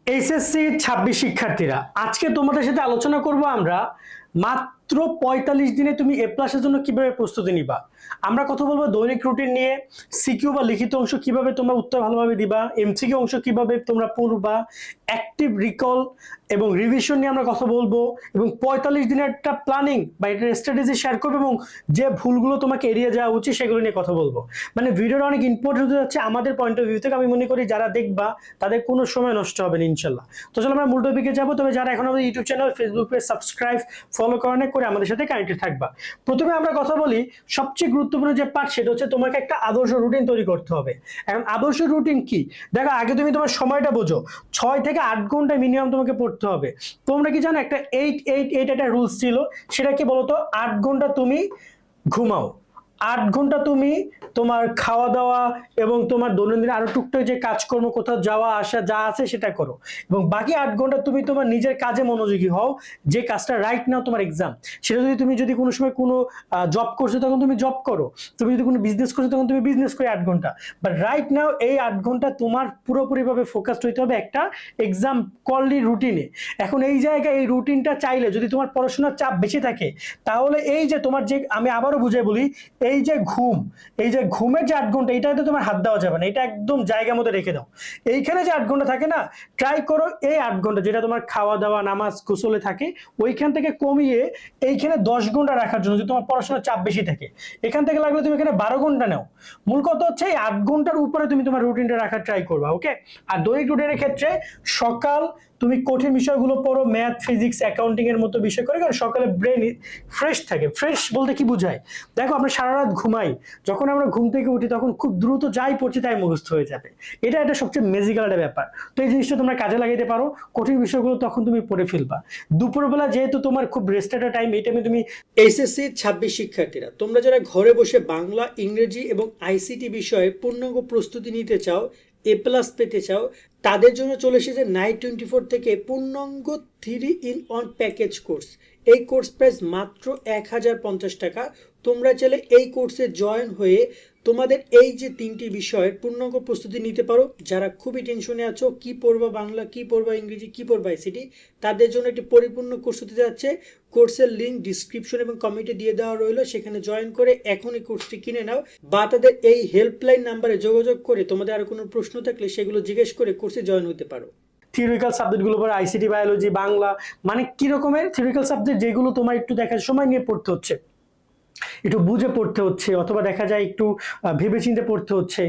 HSC 26 শিক্ষার্থীরা, আজকে তোমাদের সাথে আলোচনা করব আমরা মাত্র 45 দিনে তুমি এ প্লাসের জন্য কিভাবে প্রস্তুতি নিবা। আমরা কথা বলবো দৈনিক রুটিন নিয়ে, সিকিউ বা লিখিত অংশ কিভাবে তোমরা উত্তর ভালোভাবে দিবা, এমসিকিউ অংশ কিভাবে তোমরা পড়বা, অ্যাক্টিভ রিকল এবং রিভিশন নিয়ে আমরা কথা বলবো এবং 45 দিনের একটা প্ল্যানিং বা একটা স্ট্র্যাটেজি শেয়ার করবো এবং যে ভুলগুলো তোমাকে এড়িয়ে যাওয়া উচিত সেগুলো নিয়ে কথা বলবো। মানে ভিডিওটা অনেক ইম্পর্টেন্ট হতে যাচ্ছে আমাদের পয়েন্ট অফ ভিউ থেকে। আমি মনে করি যারা দেখবা তাদের কোনো সময় নষ্ট হবে না ইনশাল্লাহ। তো চলো আমরা মূল টপিকে যাবো। তবে যারা এখন আমাদের YouTube channel, Facebook page subscribe, follow করে আমাদের সাথে কানেক্টেড থাকবা। প্রথমে আমরা কথা বলি সবচেয়ে গুরুত্বপূর্ণ যে পার্ট, সেটা হচ্ছে তোমাকে একটা আদর্শ রুটিন তৈরি করতে হবে। এখন আদর্শ রুটিন কি? দেখো, আগে তুমি তোমার সময়টা বোঝো। 6 থেকে 8 ঘন্টা মিনিমাম তোমাকে পড়তে হবে। তোমরা কি জানো একটা 8-8-8 একটা রুলস ছিল, সেটা কি বলতো? 8 ঘন্টা তুমি ঘুমাও, 8 ঘন্টা তুমি তোমার খাওয়া দাওয়া এবং তোমার দৈনন্দিন আরো টুকটাক যে কাজকর্ম, কোথাও যাওয়া আসা যা আছে সেটা করো, এবং বাকি 8 ঘন্টা তুমি তোমার নিজের কাজে মনোযোগী হও। যে কাজটা রাইট নাও তোমার এক্সাম, সেটা যদি কোনো সময় কোনো জব করছো তখন তুমি জব করো, তুমি যদি কোনো বিজনেস করছো তখন তুমি বিজনেস করো 8 ঘন্টা। বাট রাইট নাও এই 8 ঘন্টা তোমার পুরোপুরিভাবে ফোকাসড হইতে হবে একটা এক্সাম কললি রুটিনে। এখন এই জায়গায় এই রুটিনটা চাইলে যদি তোমার পড়াশোনার চাপ বেশি থাকে, তাহলে এই যে তোমার যে, আমি আবারও বুঝাই বলি, এই যে ঘুম, এই যে ঘুমের যে 8 ঘন্টা, এটাতে তোমার হাত দেওয়া যাবে না, এটা একদম জায়গা মতো রেখে দাও। এইখানে যে 8 ঘন্টা থাকে না, ট্রাই করো এই 8 ঘন্টা যেটা তোমার খাওয়া দাওয়া নামাজ গোসলে থাকে, ওইখান থেকে কমিয়ে এইখানে 10 ঘন্টা রাখার জন্য, যদি তোমার পড়াশোনার চাপ বেশি থাকে। এখান থেকে লাগলে তুমি এখানে 12 ঘন্টা নাও। মূল কথা হচ্ছে এই 8 ঘন্টার উপরে তুমি তোমার রুটিনটা রাখার ট্রাই করবা, ওকে? আর দৈনিক রুটিনের ক্ষেত্রে সকাল তুমি কঠিন বিষয়গুলো পড়ো, ম্যাথ, ফিজিক্স, অ্যাকাউন্টিং এর মতো বিষয় করে, কারণ সকালে ব্রেন ফ্রেশ থাকে। ফ্রেশ বলতে কি বোঝায়? দেখো, আমরা সারা রাত ঘুমাই, যখন আমরা ঘুম থেকে উঠি তখন খুব দ্রুত যাই পড়ছি তাই মুখস্থ হয়ে যাবে। এটা একটা সবচেয়ে ম্যাজিক্যাল একটা ব্যাপার। তো এই জিনিসটা তোমরা কাজে লাগাইতে পারো, কঠিন বিষয়গুলো তখন তুমি পড়ে ফেলবা। দুপুরবেলা যেহেতু তোমার খুব রেস্ট একটা টাইম, এই টাইমে তুমি এইচএসসি 26 শিক্ষার্থীরা, তোমরা যারা ঘরে বসে বাংলা, ইংরেজি এবং আইসিটি বিষয়ে পূর্ণাঙ্গ প্রস্তুতি নিতে চাও, এ প্লাস পেতে চাও, তাদের জন্য চলে এসেছে নাইট 24 থেকে পূর্ণাঙ্গ 3-in-1 প্যাকেজ কোর্স। এই কোর্স প্রাইস মাত্র 1050 টাকা। তোমরা চাইলে এই কোর্সে জয়েন হয়ে তোমাদের এই যে 3টি বিষয়ের পূর্ণাঙ্গ প্রস্তুতি নিতে পারো। যারা খুবই টেনশনে আছো, কি পড়বা বাংলা, কি পড়বা ইংরেজি, কি পড়বা আইসিটি, তাদের জন্য একটি পরিপূর্ণ কোর্স হতে যাচ্ছে। কোর্সের লিঙ্ক ডিসক্রিপশন এবং কমেন্টে দিয়ে দেওয়া রইল, সেখানে জয়েন করে এখনই কোর্সটি কিনে নাও, বা তাদের এই হেল্পলাইন নাম্বারে যোগাযোগ করে তোমাদের আর কোনো প্রশ্ন থাকলে সেগুলো জিজ্ঞেস করে কোর্সে জয়েন হতে পারো। থিওরিক্যাল সাবজেক্টগুলো পরে আইসিটি, বায়োলজি, বাংলা, মানে কি রকমের থিওরিক্যাল সাবজেক্ট যেগুলো তোমার একটু দেখার সময় নিয়ে পড়তে হচ্ছে, একটু বুঝে পড়তে হচ্ছে, অথবা দেখা যায় একটু ভেবেচিন্তে পড়তে হচ্ছে,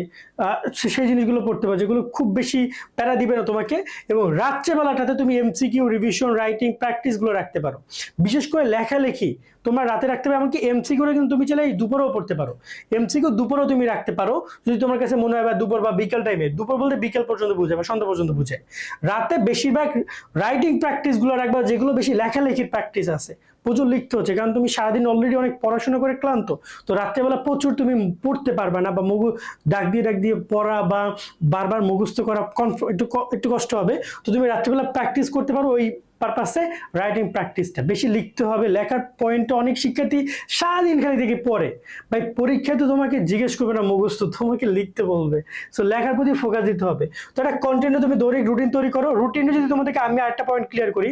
সেই জিনিসগুলো পড়তে পারো, যেগুলো খুব বেশি প্যারা দিবে না তোমাকে। এবং রাত্রেবেলাটাতে তুমি এমসিকিউ, রিভিশন, রাইটিং প্র্যাকটিসগুলো রাখতে পারো। বিশেষ করে লেখালেখি তোমরা রাতে রাখতে পারো, এমনকি এমসিকিউ কিন্তু তুমি চাইলে দুপুরেও পড়তে পারো। এমসিকিউ দুপুরেও তুমি রাখতে পারো যদি তোমার কাছে মনে হয়, বা দুপুর বা বিকেল টাইমে, দুপুর বলতে বিকেল পর্যন্ত বুঝে বা সন্ধ্যা পর্যন্ত বুঝে। রাতে বেশিরভাগ রাইটিং প্র্যাকটিসগুলো রাখবা, যেগুলো বেশি লেখালেখির প্র্যাকটিস আছে, প্রচুর লিখতে হচ্ছে, কারণ তুমি সারাদিন অলরেডি অনেক পড়াশোনা করে ক্লান্ত। তো রাত্রেবেলা প্রচুর তুমি পড়তে পারবে না, বা ডাক দিয়ে পড়া বা বারবার মুখস্থ করা একটু কষ্ট হবে। তো তুমি রাত্রেবেলা প্র্যাকটিস করতে পারো, ওই পারপাসে রাইটিং প্র্যাকটিসটা বেশি লিখতে হবে। লেখার পয়েন্টটা অনেক শিক্ষার্থী সারাদিন খালি থেকে পড়ে, ভাই পরীক্ষায় তো তোমাকে জিজ্ঞেস করবে না মুখস্থ, তোমাকে লিখতে বলবে। সো লেখার প্রতি ফোকাস দিতে হবে। তো একটা কন্টেন্টে তুমি দৈনিক রুটিন তৈরি করো। রুটিনে যদি তোমাদেরকে আমি আরেকটা পয়েন্ট ক্লিয়ার করি,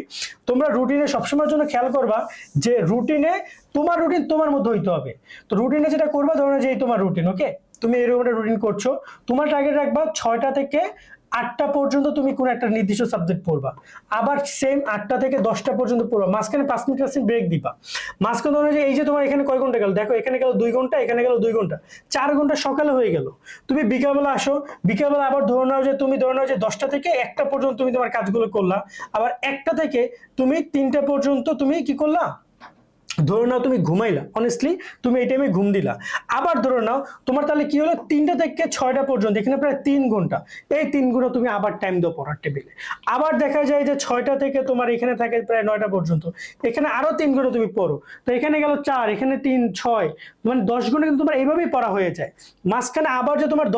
তোমরা রুটিনে সবসময়ের জন্য খেয়াল করবা যে রুটিনে তোমার রুটিন তোমার মধ্যে হইতে হবে। তো রুটিনে যেটা করবা, ধরো যে এই তোমার রুটিন, ওকে, তুমি এরকম একটা রুটিন করছো, তোমার টার্গেট রাখবা 6টা থেকে 8টা পর্যন্ত তুমি কোনো একটা নির্দিষ্ট সাবজেক্ট পড়বা, আবার সেম 8টা থেকে 10টা পর্যন্ত পড়বা, মাঝখানে 5 মিনিট ব্রেক দিবা। মাঝখানে ধরো যে এই যে তোমার এখানে কয় ঘন্টা গেল, দেখো এখানে গেল 2 ঘন্টা, এখানে গেল 2 ঘন্টা, 4 ঘন্টা সকালে হয়ে গেল। তুমি বিকালবেলা আসো, বিকালবেলা আবার ধরে নাও যে 10টা থেকে 1টা পর্যন্ত তুমি তোমার কাজগুলো করলা, আবার 1টা থেকে তুমি 3টা পর্যন্ত তুমি কি করলা, ধরে নাও তুমি ঘুমাইলা, অনেস্টলি তুমি এই টাইমে ঘুম দিলা। আবার ধরে নাও তোমার তাহলে কি হলো, 3টা থেকে 6টা পর্যন্ত, এখানে প্রায় 3 ঘন্টা। এই 3 ঘন্টা তুমি আবার টাইম দাও পড়ার টেবিলে। আবার দেখা যায় যে 6টা থেকে তোমার এখানে থাকে প্রায় 9টা পর্যন্ত, এখানে আরো 3 ঘন্টা তুমি পড়ো। তো এখানে গেল 4, এখানে 3, 6, মানে 10 ঘন্টা কিন্তু তোমার এইভাবেই পড়া হয়ে যায়। মাঝখানে আবার যে তোমার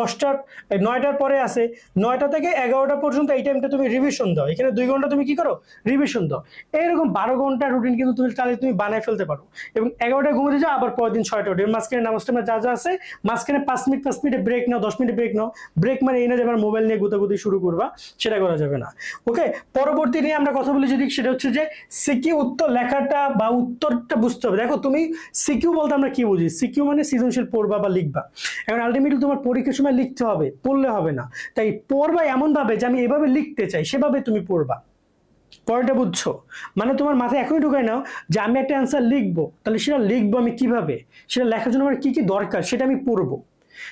9টার পরে আসে, 9টা থেকে 11টা পর্যন্ত এই টাইমটা তুমি রিভিশন দাও, এখানে 2 ঘন্টা তুমি কি করো, রিভিশন দাও। এইরকম 12 ঘন্টা রুটিন কিন্তু তুমি চাইলে তুমি বানায় ফেলতে ঘুমাতে পারো, এবং 11টায় ঘুমাতে যাও, আবার পরের দিন 6টা ওঠে, মাঝখানে নামাজ টামাজ যা যা আছে, মাঝখানে 5 মিনিটে ব্রেক নাও, 10 মিনিট ব্রেক নাও। ব্রেক মানে এই না যে আবার মোবাইল নিয়ে গুতাগুতি শুরু করবা, সেটা করা যাবে না। ওকে, পরবর্তী নিয়ে আমরা কথা বলি যদি, সেটা হচ্ছে যে সিকিউ উত্তর লেখাটা বা উত্তরটা বুঝতে হবে। দেখো তুমি সিকিউ বলতে আমরা কি বুঝি, সিকিউ মানে সৃজনশীল পড়বা বা লিখবা। এখন আলটিমেটলি তোমার পরীক্ষার সময় লিখতে হবে, পড়লে হবে না। তাই পড়বা এমন ভাবে যে আমি এভাবে লিখতে চাই, সেভাবে তুমি পড়বা। পরেরটা বুঝছো? মানে তোমার মাথায় এখনই ঢুকাই নাও যে আমি একটা অ্যান্সার লিখবো, তাহলে সেটা লিখবো আমি কিভাবে, সেটা লেখার জন্য আমার কি কি দরকার, সেটা আমি পড়বো।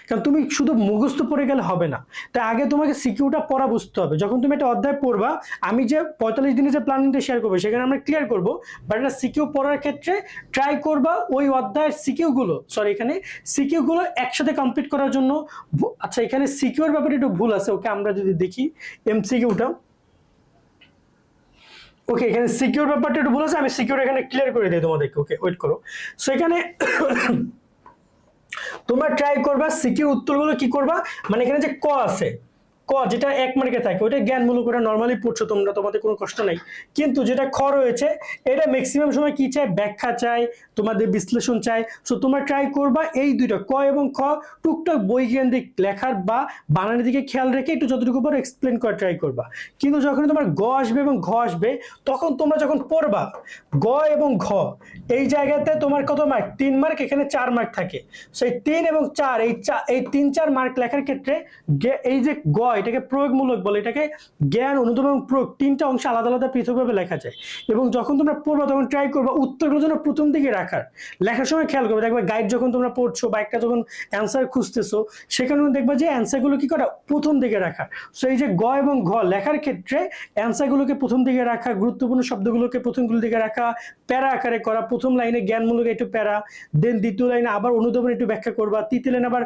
কারণ তুমি শুধু মুখস্থ পড়ে গেলে হবে না, তাই আগে তোমাকে সিকিউটা পড়া বুঝতে হবে। যখন তুমি একটা অধ্যায় পড়বা, আমি যে 45 দিনে যে প্ল্যানিংটা শেয়ার করবো সেখানে আমরা ক্লিয়ার করবো, বাট এটা সিকিউ পড়ার ক্ষেত্রে ট্রাই করবা ওই অধ্যায়ের এখানে সিকিউগুলো একসাথে কমপ্লিট করার জন্য। আচ্ছা, এখানে সিকিউর ব্যাপারে একটু ভুল আছে, ওকে আমরা যদি দেখি এমসিকিউটা, ওকে এখানে সিকিউর ব্যাপারটা একটু ভুল আছে, আমি সিকিউর এখানে ক্লিয়ার করে দিই তোমাদেরকে। ওকে ওয়েট করো। সো এখানে তোমরা ট্রাই করবা সিকিউর উত্তরগুলো কি করবা, মানে এখানে যে ক আছে, ক যেটা 1 মার্কে থাকে ওটা জ্ঞানমূলক, ওটা নর্মালি পড়ছো তোমরা, তোমাদের কোনো কষ্ট নাই। কিন্তু যেটা খ রয়েছে, এটা ম্যাক্সিমাম সময় কি চাই, ব্যাখ্যা চাই, তোমাদের বিশ্লেষণ চাই। সো তোমরা ট্রাই করবা এই দুইটা ক এবং খ টুকটাক বৈজ্ঞানিক লেখার বা বানানের দিকে খেয়াল রেখে একটু যতটুকু পারো এক্সপ্লেন করা ট্রাই করবা। কিন্তু যখন তোমার গ আসবে এবং ঘ আসবে, তখন তোমরা যখন পড়বা গ এবং ঘ, এই জায়গাতে তোমার কত মার্ক, 3 মার্ক, এখানে 4 মার্ক থাকে। সেই 3 এবং 4, এই 3-4 মার্ক লেখার ক্ষেত্রে এই যে গ, এটাকে প্রয়োগমূলক বলে, এটাকে জ্ঞান, অনুধাবন এবং প্রয়োগ, 3টা অংশ আলাদা আলাদা পৃথকভাবে লেখা যায়। এবং যখন তোমরা পড়বা তখন ট্রাই করবা উত্তরগুলো যেন প্রথম দিকে রাখার। লেখার সময় খেয়াল করবে, দেখবা গাইড যখন তোমরা পড়ছো বা একটা যখন অ্যান্সার খুঁজতেছো, সেখানে দেখবা যে অ্যান্সারগুলো কি করা, প্রথম দিকে রাখা। সো এই যে গ এবং ঘ লেখার ক্ষেত্রে অ্যান্সারগুলোকে প্রথম দিকে রাখা, গুরুত্বপূর্ণ শব্দগুলোকে প্রথমগুলো দিকে রাখা, প্যারা আকারে করা, প্রথম লাইনে জ্ঞানমূলক একটু প্যারা, দেন দ্বিতীয় লাইনে আবার অনুধাবন একটু ব্যাখ্যা করবা, তৃতীয় লাইনে আবার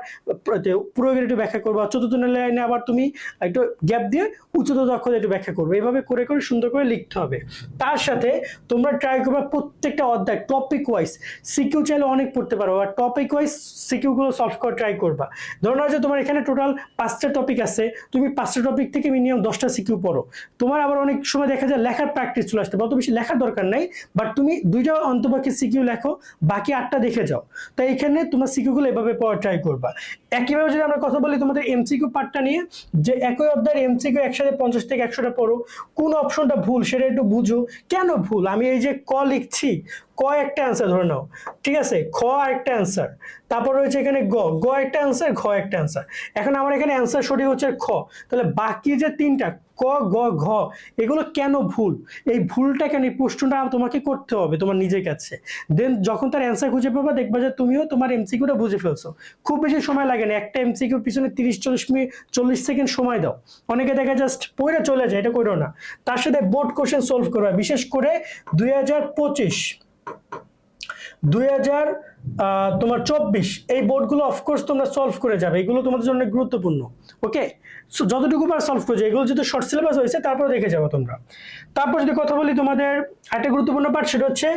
প্রয়োগের একটু ব্যাখ্যা করবা, চতুর্থ লাইনে আবার তুমি একটু গ্যাপ দিয়ে উচ্চতর দক্ষতা একটু ব্যাখ্যা করবে। এইভাবে করে করে সুন্দর করে লিখতে হবে। তার সাথে তোমরা ট্রাই করবে প্রত্যেকটা অধ্যায় টপিক ওয়াইজ, সিকিউ চাইলে অনেক পড়তে পারো, আর টপিক ওয়াইজ সিকিউগুলো সলভ করা ট্রাই করবা। ধরো যে তোমার এখানে টোটাল 5টা টপিক আছে, তুমি 5টা টপিক থেকে মিনিমাম 10টা সিকিউ পড়ো। তোমার আবার অনেক সময় দেখা যায় লেখার প্র্যাকটিস চলে আসতে, অত বেশি লেখার দরকার নাই, বাট তুমি 2টা অন্তপক্ষে সিকিউ লেখো, বাকি 8টা দেখে যাও। তাই এখানে তোমার সিকিউগুলো এভাবে পড়া ট্রাই করবা। একইভাবে যদি আমরা কথা বলি তোমাদের এমসিকিউ পার্টটা নিয়ে, যে একই অধ্যায়ের এমসিকিউ একসাথে 50 থেকে 100টা পড়ো, কোন অপশনটা ভুল সেটা একটু বুঝো। কেন ভুল, আমি এই যে ক লিখছি, ক একটা অ্যান্সার ধরে নাও, ঠিক আছে, খ একটা অ্যান্সার, তারপর রয়েছে এখানে গ একটা অ্যান্সার, ঘ একটা অ্যান্সার। এখন আমার এখানে অ্যান্সার সঠিক হচ্ছে খ, তাহলে বাকি যে 3টা ক, গ, ঘ, এগুলো কেন ভুল, এই ভুলটা কেন, এই প্রশ্নটা তোমাকে করতে হবে তোমার নিজের কাছে। দেন যখন তার অ্যান্সার খুঁজে পাবা, দেখবা যে তুমিও তোমার এমসিকিউটা বুঝে ফেলছো। খুব বেশি সময় লাগে না, একটা এমসিকিউর পিছনে 30-40 সেকেন্ড সময় দাও। অনেকে দেখা জাস্ট পড়ে চলে যায়, এটা করো না। তার সাথে বোর্ড কোশ্চেন সলভ করবা, বিশেষ করে 2024 এই বোর্ডগুলো অফকোর্স তোমরা সলভ করে যাবে, এগুলো তোমাদের জন্য গুরুত্বপূর্ণ। ওকে, সো যতটুকু বার সলভ করে যাবে, এগুলো যেহেতু শর্ট সিলেবাস হয়েছে, তারপর দেখে যাবো তোমরা। তারপর যদি কথা বলি তোমাদের একটা গুরুত্বপূর্ণ পার্ট, সেটা হচ্ছে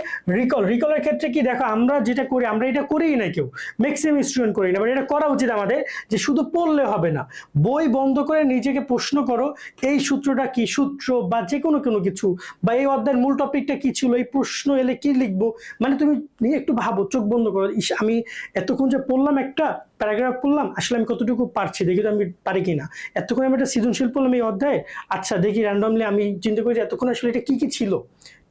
রিকলের ক্ষেত্রে কি, দেখো আমরা যেটা করি, আমরা এটা করিই না, কেউ ম্যাক্সিমাম স্টুডেন্ট করি না, বাট এটা করা উচিত আমাদের, যে শুধু পড়লে হবে না, বই বন্ধ করে নিজেকে প্রশ্ন করো এই সূত্রটা কি, সূত্র বা যে কোনো কিছু, বা এই অধ্যায়ের মূল টপিকটা কি ছিল, এই প্রশ্ন এলে কি লিখবো, মানে তুমি একটু ভাবো, চোখ বন্ধ করো, আমি এতক্ষণ যে পড়লাম একটা প্যারাগ্রাফ পড়লাম, আসলে আমি কতটুকু পারছি, দেখি তো আমি পারি কিনা। এতক্ষণ আমি একটা সৃজনশীল পড়লাম এই অধ্যায়ে, আচ্ছা দেখি র্যান্ডমলি আমি চিন্তা করি যে এতক্ষণ আসলে এটা কি কি ছিল,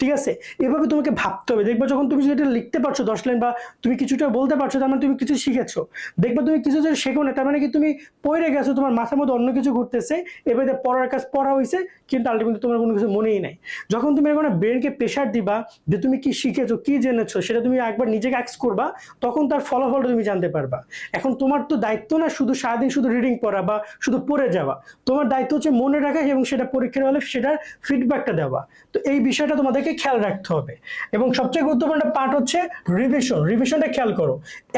ঠিক আছে। এভাবে তোমাকে ভাবতে হবে। দেখবা যখন তুমি যেটা লিখতে পারছো 10 লাইন, বা তুমি কিছুটা বলতে পারছো, তার মানে তুমি কিছু শিখেছো। দেখবা তুমি কিছু যেটা শেখো না, তার মানে কি তুমি পড়ে গেছো, তোমার মাথার মধ্যে অন্য কিছু ঘুরতেছে, এবারে পড়ার কাজ পড়া হয়েছে, কিন্তু আলটিমেটলি তোমার কোনো কিছু মনেই নাই। যখন তুমি এরকম ব্রেনকে প্রেশার দিবা যে তুমি কি শিখেছো, কি জেনেছো, সেটা তুমি একবার নিজেকে অ্যাক্স করবা, তখন তার ফলাফলটা তুমি জানতে পারবা। এখন তোমার তো দায়িত্ব না শুধু সারাদিন শুধু রিডিং পড়া বা শুধু পড়ে যাওয়া, তোমার দায়িত্ব হচ্ছে মনে রাখা এবং সেটা পরীক্ষার হলে সেটার ফিডব্যাকটা দেওয়া। তো এই বিষয়টা তোমাদেরকে খেয়াল রাখতে হবে। এবং সবচেয়ে গুরুত্বপূর্ণ পার্ট হচ্ছে রিভিশনটা খেয়াল করো,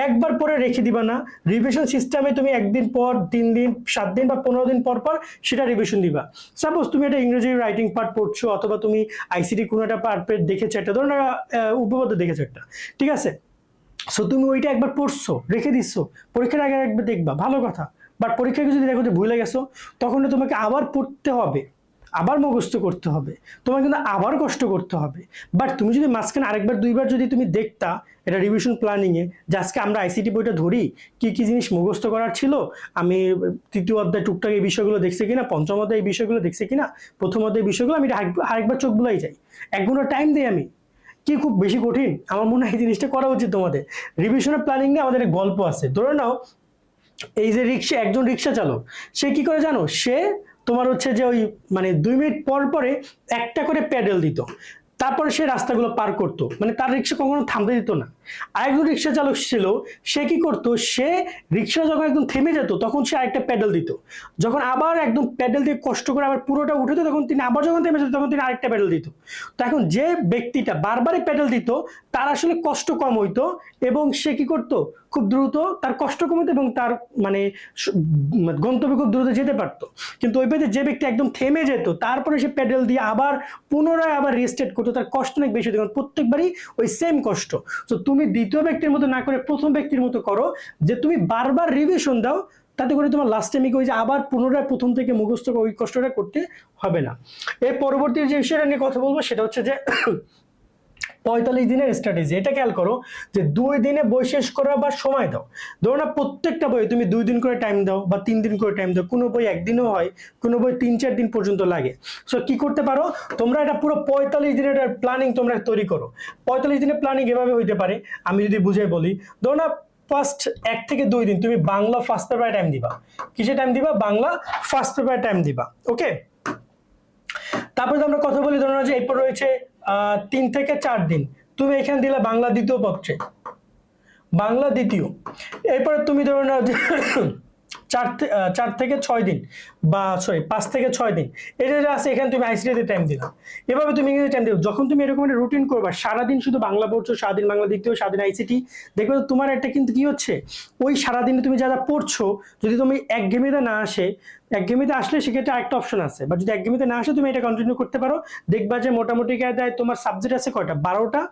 একবার পরে রেখে দিবা না। রিভিশন সিস্টেমে তুমি 1 দিন পর, 3 দিন, 7 দিন বা 15 দিন পর পর সেটা রিভিশন দিবা। সাপোজ তুমি একটা ইংরেজি রাইটিং পার্ট পড়ছো, অথবা তুমি আইসিটি কোনো একটা পার্ট দেখেছো, একটা ধরুন উপপাদ্য দেখেছো একটা, ঠিক আছে, সো তুমি ওইটা একবার পড়ছো, রেখে দিচ্ছ, পরীক্ষার আগে একবার দেখবা, ভালো কথা। বাট পরীক্ষাকে যদি দেখো যে ভুলে গেছো, তখন তোমাকে আবার পড়তে হবে, আবার মুখস্থ করতে হবে, তোমার কিন্তু আবার কষ্ট করতে হবে। বাট তুমি যদি মাঝখানে আরেকবার দুইবার যদি তুমি দেখতা এটা রিভিশন প্ল্যানিংয়ে যে আজকে আমরা আইসিটি বইটা ধরি, কি কি জিনিস মুখস্থ করার ছিল, আমি তৃতীয় অধ্যায় টুকটাক এই বিষয়গুলো দেখছি কিনা, পঞ্চম অধ্যায় এই বিষয়গুলো দেখছি কিনা, প্রথম অধ্যায় এই বিষয়গুলো আমি আরেকবার চোখ বুলাই যাই, 1 ঘন্টা টাইম দিই আমি, কি খুব বেশি কঠিন? আমার মনে হয় এই জিনিসটা করা উচিত তোমাদের। রিভিশনের প্ল্যানিং নিয়ে আমাদের এক গল্প আছে। ধরে নাও এই যে একজন রিক্সা চালক, সে কি করে জানো, সে তোমার হচ্ছে যে ওই মানে 2 মিনিট পর পরে একটা করে প্যাডেল দিত, তারপরে সে রাস্তাগুলো পার করতো, মানে তার রিক্সা কখনো থামতে দিত না। আরেকজন রিক্সা চালক ছিল, সে কি করতো, সে রিক্সা যখন একদম থেমে যেত তখন সে আরেকটা প্যাডেল দিত, যখন আবার একদম প্যাডেল দিয়ে কষ্ট করে আবার পুরোটা উঠে যেত তখন তিনি আবার যখন থেমে যেত তখন তিনি আরেকটা প্যাডেল দিত। তো এখন যে ব্যক্তিটা বারবারই প্যাডেল দিত তার আসলে কষ্ট কম হইতো এবং সে কি করতো, খুব দ্রুত তার কষ্ট কমতো এবং তার মানে গন্তব্যে খুব দ্রুত যেতে পারতো। কিন্তু ওই ব্যক্তি যে ব্যক্তি একদম থেমে যেত তারপরে সে প্যাডেল দিয়ে আবার পুনরায় আবার রিস্টার্ট করতো, তার কষ্ট অনেক বেশি হতো, কারণ প্রত্যেকবারই ওই সেম কষ্ট। তো তুমি দ্বিতীয় ব্যক্তির মতো না করে প্রথম ব্যক্তির মতো করো, যে তুমি বারবার রিভিশন দাও, তাতে করে তোমার লাস্ট টাইমে ওই যে আবার পুনরায় প্রথম থেকে মুখস্থ ওই কষ্টটা করতে হবে না। এর পরবর্তী যে বিষয়টা নিয়ে কথা বলবো সেটা হচ্ছে যে 45 দিনের স্ট্র্যাটেজি। এটা খেয়াল করো যে 2 দিনে বই শেষ করার বা সময় দাও। ধরো না প্রত্যেকটা বই তুমি 2 দিন করে টাইম দাও বা 3 দিন করে টাইম দাও, কোনো বই 1 দিনও হয়, কোনো বই 3-4 দিন পর্যন্ত লাগে। সো কি করতে পারো তোমরা, এটা পুরো 45 দিনের প্ল্যানিং তোমরা তৈরি করো। 45 দিনের প্ল্যানিং এভাবে হইতে পারে, আমি যদি বুঝাই বলি। ধরো না ফার্স্ট 1 থেকে 2 দিন তুমি বাংলা ফার্স্ট পেপারে টাইম দিবা। কিসে টাইম দিবা? বাংলা ফার্স্ট পেপারে টাইম দিবা। ওকে, তারপরে আমরা কথা বলি, ধরো যে এরপর রয়েছে 3 থেকে 4 দিন তুমি এখানে দিলা বাংলা দ্বিতীয় পত্রে, বাংলা দ্বিতীয়। এরপরে তুমি ধরো না যে 4 থেকে 6 দিন বা সরি 5 থেকে 6 দিন এটা যা আছে এখানে তুমি আইসিটিতে টাইম দিলা। এভাবে তুমি ইংরেজি টাইম দিও। যখন তুমি এরকম একটা রুটিন করবা, সারাদিন শুধু বাংলা পড়ছো, সারাদিন বাংলা দ্বিতীয়, সারাদিন আইসিটি, দেখবে তোমার একটা কিন্তু কি হচ্ছে, ওই সারাদিনে তুমি যারা পড়ছো, যদি তুমি একঘেয়েমিতে না আসে, একঘেয়েমিতে আসলে সেক্ষেত্রে আরেকটা অপশন আছে, বা যদি একঘেয়েমিতে না আসে তুমি এটা কন্টিনিউ করতে পারো। দেখবা যে মোটামুটি কায়দায় তোমার সাবজেক্ট আছে কয়টা, 12টা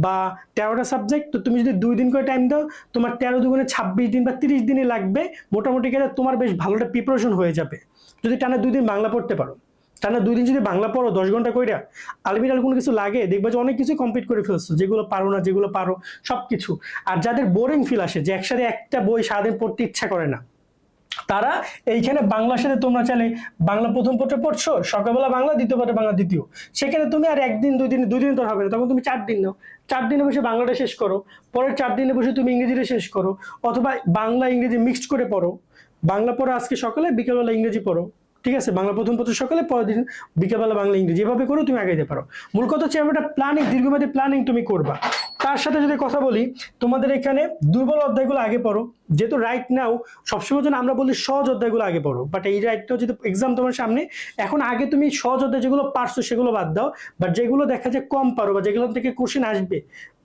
বা 13টা সাবজেক্ট। তো তুমি যদি 2 দিন করে টাইম দাও, তোমার 13 দুগুণে 26 দিন বা 30 দিনই লাগবে, মোটামুটি কায়দায় তোমার বেশ ভালোটা প্রিপারেশন হয়ে যাবে যদি টানা 2 দিন বাংলা পড়তে পারো। টানা 2 দিন যদি বাংলা পড়ো 10 ঘন্টা কইরা, আলমিরাল কোনো কিছু লাগে, দেখবা যে অনেক কিছু কমপ্লিট করে ফেলছো, যেগুলো পারো না যেগুলো পারো সবকিছু। আর যাদের বোরিং ফিল আসে, যে একসাথে একটা বই সারাদিন পড়তে ইচ্ছা করে না, তারা এইখানে বাংলার সাথে তোমরা চাইলে বাংলা প্রথম পত্র পড়ছো, সকালবেলা বাংলা, দ্বিতীয় পত্রে বাংলা দ্বিতীয়, সেখানে তুমি আর 1 দিন 2 দিন 2 দিন তো হবে না, তখন তুমি 4 দিন নাও, 4 দিনে বসে বাংলাটা শেষ করো, পরের 4 দিনে বসে তুমি ইংরেজিটা শেষ করো, অথবা বাংলা ইংরেজি মিক্সড করে পড়ো। বাংলা পড়ো আজকে সকালে, বিকেলবেলা ইংরেজি পড়ো, ঠিক আছে? বাংলা প্রথম পত্র সকালে, পরের দিন বিকেলবেলা বাংলা ইংরেজি, এভাবে করো তুমি আগাইতে পারো। মূল কথা হচ্ছে একটা প্ল্যানিং, দীর্ঘমেয়াদী প্ল্যানিং তুমি করবা। তার সাথে যদি কথা বলি, তোমাদের এখানে দুর্বল অধ্যায়গুলো আগে পড়ো, যেহেতু রাইট নাও সবসময় জন্য আমরা বলি সহজ অধ্যায়গুলো আগে পড়ো, বাট এই রাইটটাও যদি এক্সাম তোমার সামনে, এখন আগে তুমি সহজ অধ্যায় যেগুলো পারছো সেগুলো বাদ দাও, বাট যেগুলো দেখা যায় কম পারো বা যেগুলো থেকে কোশ্চেন আসবে,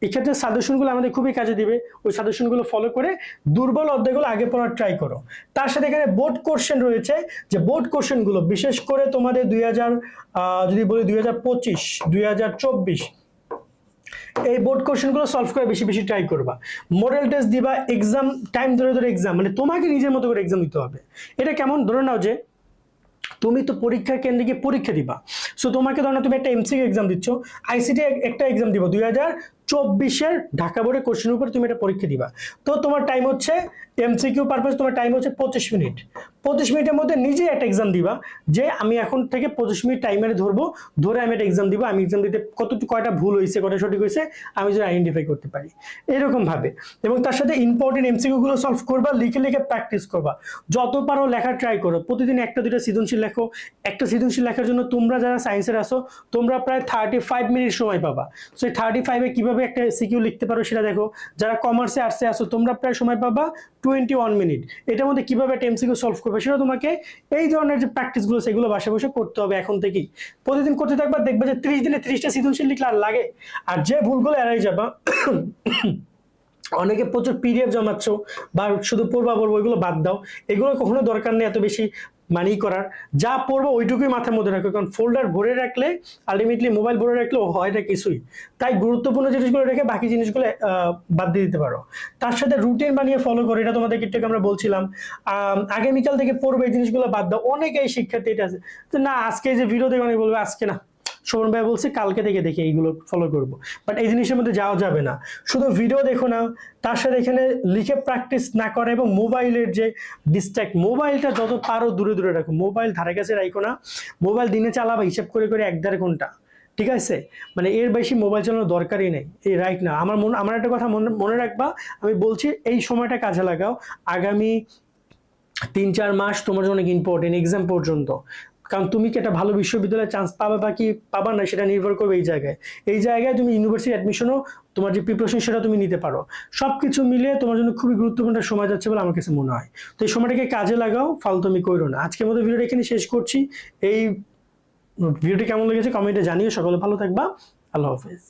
এক্ষেত্রে সাজেশনগুলো আমাদের খুবই কাজে দিবে। ওই সাজেশনগুলো ফলো করে দুর্বল অধ্যায়গুলো আগে পড়ার ট্রাই করো। তার সাথে এখানে বোর্ড কোশ্চেন রয়েছে, যে বোর্ড কোশ্চেনগুলো বিশেষ করে তোমাদের 2000 যদি বলি 2025 2024 এই বোর্ড কোশ্চেনগুলো সলভ করে বেশি বেশি ট্রাই করবা। মডেল টেস্ট দিবা, এক্সাম টাইম ধরে ধরে এক্সাম, মানে তোমাকে নিজের মতো করে এক্সাম দিতে হবে। এটা কেমন, ধরে নাও যে তুমি তো পরীক্ষা কেন্দ্রে গিয়ে পরীক্ষা দিবা, সো তোমাকে ধরো তুমি একটা এমসিকিউ এক্সাম দিচ্ছ, আইসিটি একটা এক্সাম দিবা, 2024 ঢাকা বোর্ডের কোশ্চেনের উপর তুমি এটা পরীক্ষা দিবা। তো তোমার টাইম হচ্ছে এমসিকিউ পারপাস, তোমার টাইম হচ্ছে 25 মিনিট। 25 মিনিটের মধ্যে নিজে একটা এক্সাম দিবা, যে আমি এখন থেকে 25 মিনিট টাইমারে ধরবো, ধরে আমি একটা এক্সাম দিব, আমি এক্সাম দিতে কয়টা ভুল হয়েছে কয়টা সঠিক হয়েছে আমি যদি আইডেন্টিফাই করতে পারি, এরকম ভাবে। এবং তার সাথে ইম্পর্টেন্ট এমসিকিউ গুলো সলভ করবা, লিখে লিখে প্র্যাকটিস করবা, যত পারো লেখা ট্রাই করো, প্রতিদিন একটা দুইটা সৃজনশীল লেখো। একটা সৃজনশীল লেখার জন্য তোমরা যারা সায়েন্সের আসো তোমরা প্রায় 35 মিনিট সময় পাবা। সেই 35-এ কিভাবে একটা সিকিউ লিখতে পারো সেটা দেখো। যারা কমার্সে আর্টসে আসো তোমরা প্রায় সময় পাবা 21 মিনিট। এটার মধ্যে কিভাবে একটা এমসিকিউ সলভ করবে সেটা তোমাকে এই ধরনের যে প্র্যাকটিসগুলো সেগুলো বাসায় বসে করতে হবে এখন থেকেই। প্রতিদিন করতে থাকবা, দেখবে যে 30 দিনে 30টা সৃজনশীল লিখলে আর লাগে। আর যে ভুলগুলো এড়াই যাবা, অনেকে প্রচুর পিডিএফ জমাচ্ছ বা শুধু পড়বা ওইগুলো বাদ দাও, এগুলো কখনো দরকার নেই এত বেশি। মানি করার, যা পড়বো ওইটুকুই মাথার মধ্যে রাখো, কারণ ফোল্ডার ভরে রাখলে আলটিমেটলি মোবাইল ভরে রাখলে হয় না কিছুই। তাই গুরুত্বপূর্ণ জিনিসগুলো রেখে বাকি জিনিসগুলো বাদ দিয়ে দিতে পারো। তার সাথে রুটিন বানিয়ে ফলো করো, এটা তোমাদেরকে একটু আমরা বলছিলাম। আগামীকাল থেকে পড়বে এই জিনিসগুলো বাদ দাও। অনেকেই শিক্ষার্থী এটা আছে তো না, আজকে যে ভিডিও দেখে অনেকে বলবে আজকে না, শোভন ভাই বলছে কালকে থেকে দেখি এইগুলো ফলো করব, বাট এই জিনিসের মধ্যে যাওয়া যাবে না। শুধু ভিডিও দেখো না, তার সাথে এখানে লিখে প্র্যাকটিস না করে, এবং মোবাইলের যে ডিস্ট্র্যাক্ট, মোবাইলটা যত পারো দূরে দূরে রাখো, মোবাইল ধারে কাছে রাখো না। মোবাইল দিনে চালাবা হিসাব করে করে 1-1.5 ঘন্টা, ঠিক আছে? মানে এর বেশি মোবাইল চালানোর দরকারই নেই, এই রাইট না। আমার একটা কথা মনে রাখবা, আমি বলছি এই সময়টা কাজে লাগাও। আগামী 3-4 মাস তোমার জন্য অনেক ইম্পর্টেন্ট এক্সাম পর্যন্ত, কারণ তুমি কি একটা ভালো বিশ্ববিদ্যালয়ে চান্স পাবা বা কি পাবা না সেটা নির্ভর করবে এই জায়গায় তুমি ইউনিভার্সিটি অ্যাডমিশনও, তোমার যে প্রিপারেশন সেটা তুমি নিতে পারো। সবকিছু মিলিয়ে তোমার জন্য খুবই গুরুত্বপূর্ণ সময় যাচ্ছে বলে আমার কাছে মনে হয়। তো এই সময়টাকে কাজে লাগাও, ফালতুমি করো না। আজকের মতো ভিডিওটা এখানে শেষ করছি। এই ভিডিওটি কেমন লেগেছে কমেন্টে জানিও। সকলে ভালো থাকবা। আল্লাহ হাফেজ।